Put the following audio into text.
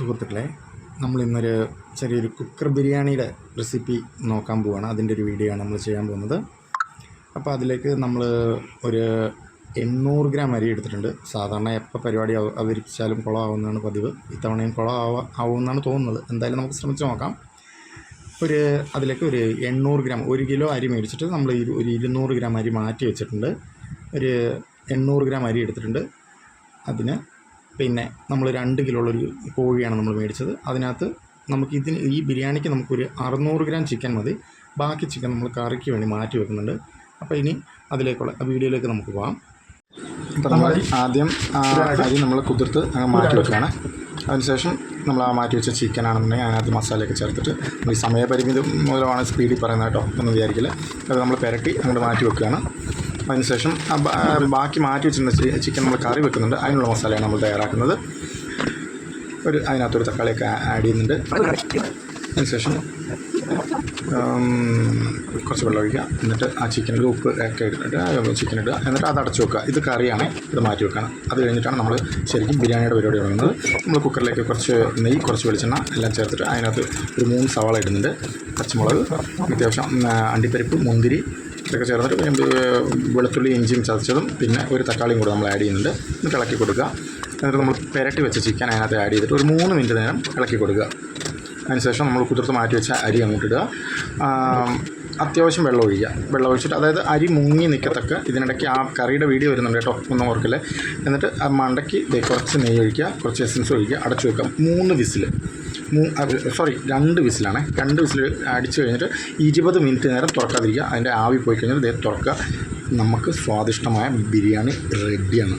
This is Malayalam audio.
സുഹൃത്തുക്കളെ, നമ്മളിന്നൊരു ചെറിയൊരു കുക്കർ ബിരിയാണിയുടെ റെസിപ്പി നോക്കാൻ പോവുകയാണ്. അതിൻ്റെ ഒരു വീഡിയോ ആണ് നമ്മൾ ചെയ്യാൻ പോകുന്നത്. അപ്പോൾ അതിലേക്ക് നമ്മൾ ഒരു 800 ഗ്രാം അരി എടുത്തിട്ടുണ്ട്. സാധാരണ എപ്പോൾ പരിപാടി അവതരിപ്പിച്ചാലും കുളമാവുന്നതാണ് പതിവ്. ഇത്തവണയും ആവുമെന്നാണ് തോന്നുന്നത്. എന്തായാലും നമുക്ക് ശ്രമിച്ച് നോക്കാം. അതിലേക്ക് ഒരു 800 ഗ്രാം 1 കിലോ അരി മേടിച്ചിട്ട് നമ്മൾ ഒരു 200 ഗ്രാം അരി മാറ്റി വെച്ചിട്ടുണ്ട്. ഒരു 800 ഗ്രാം അരി എടുത്തിട്ടുണ്ട്. അതിന് പിന്നെ നമ്മൾ 2 കിലോ ഉള്ളൊരു കോഴിയാണ് നമ്മൾ മേടിച്ചത്. അതിനകത്ത് ഈ ബിരിയാണിക്ക് നമുക്കൊരു 600 ഗ്രാം ചിക്കൻ മതി. ബാക്കി ചിക്കൻ നമ്മൾ കറിക്ക് വേണ്ടി മാറ്റി വെക്കുന്നുണ്ട്. അപ്പോൾ ഇനി അതിലേക്കുള്ള വീഡിയോയിലേക്ക് നമുക്ക് പോകാം. അപ്പോൾ നമ്മൾ ആദ്യം അരി നമ്മൾ കുതിർത്ത് മാറ്റി വെക്കുകയാണ്. അതിനുശേഷം നമ്മൾ മാറ്റി വെച്ച ചിക്കനാണെന്നുണ്ടെങ്കിൽ അതിനകത്ത് മസാലയൊക്കെ ചേർത്തിട്ട് ഈ സമയപരിമിതി മൂലമാണ് സ്പീഡിൽ പറയുന്നത് കേട്ടോ, ഒന്നും വിചാരിക്കില്ല. അത് നമ്മൾ പുരട്ടി അങ്ങോട്ട് മാറ്റി വെക്കുകയാണ്. അതിനുശേഷം ബാക്കി മാറ്റി വെച്ചിരുന്ന ചിക്കൻ നമ്മൾ കറി വെക്കുന്നുണ്ട്. അതിനുള്ള മസാലയാണ് നമ്മൾ തയ്യാറാക്കുന്നത്. അതിനകത്തൊരു തക്കാളിയൊക്കെ ആഡ് ചെയ്യുന്നുണ്ട്. അതിനുശേഷം കുറച്ച് വെള്ളം ഒഴിക്കുക. എന്നിട്ട് ആ ചിക്കനിൽ ഉപ്പ് ഒക്കെ ഇട്ടിട്ട് ചിക്കൻ ഇടുക. എന്നിട്ട് അത് അടച്ചു വെക്കുക. ഇത് കറിയാണ്, ഇത് മാറ്റി വെക്കണം. അത് കഴിഞ്ഞിട്ടാണ് നമ്മൾ ശരിക്കും ബിരിയാണിയുടെ പരിപാടി തുടങ്ങുന്നത്. നമ്മൾ കുക്കറിലേക്ക് കുറച്ച് നെയ്യ്, കുറച്ച് വെളിച്ചെണ്ണ എല്ലാം ചേർത്തിട്ട് അതിനകത്ത് ഒരു 3 സവാള ഇടുന്നുണ്ട്. പച്ചമുളക്, അത്യാവശ്യം അണ്ടിപ്പരിപ്പ്, മുന്തിരി ഇതൊക്കെ ചേർന്നിട്ട് പിന്നെ വെളുത്തുള്ളി ഇഞ്ചിയും ചതച്ചതും പിന്നെ ഒരു തക്കാളിയും കൂടെ നമ്മൾ ആഡ് ചെയ്യുന്നുണ്ട്. എന്നിട്ട് ഇളക്കി കൊടുക്കുക. എന്നിട്ട് നമ്മൾ പുരട്ടി വെച്ച ചിക്കൻ അതിനകത്ത് ആഡ് ചെയ്തിട്ട് ഒരു 3 മിനിറ്റ് നേരം ഇളക്കി കൊടുക്കുക. അതിനുശേഷം നമ്മൾ കുതിർത്ത് മാറ്റി വെച്ച അരി അങ്ങോട്ട് ഇടുക. അത്യാവശ്യം വെള്ളം ഒഴിക്കുക. വെള്ളം ഒഴിച്ചിട്ട് അതായത് അരി മുങ്ങി നിൽക്കത്തക്ക ഇതിനിടയ്ക്ക് ആ കറിയുടെ വീഡിയോ വരുന്നുണ്ട് കേട്ടോ, ഒന്നും ഓർക്കില്ലേ. എന്നിട്ട് ആ മണ്ടയ്ക്ക് കുറച്ച് നെയ്യ് ഒഴിക്കുക, കുറച്ച് എസൻസ് ഒഴിക്കുക, അടച്ചു വെക്കുക. 2 വിസിൽ 2 വിസിലാണ്. 2 വിസിൽ അടിച്ചു കഴിഞ്ഞിട്ട് 20 മിനിറ്റ് നേരം തുറക്കാതിരിക്കുക. അതിൻ്റെ ആവി പോയി കഴിഞ്ഞാൽ തുറക്കുക. നമുക്ക് സ്വാദിഷ്ടമായ ബിരിയാണി റെഡിയാണ്.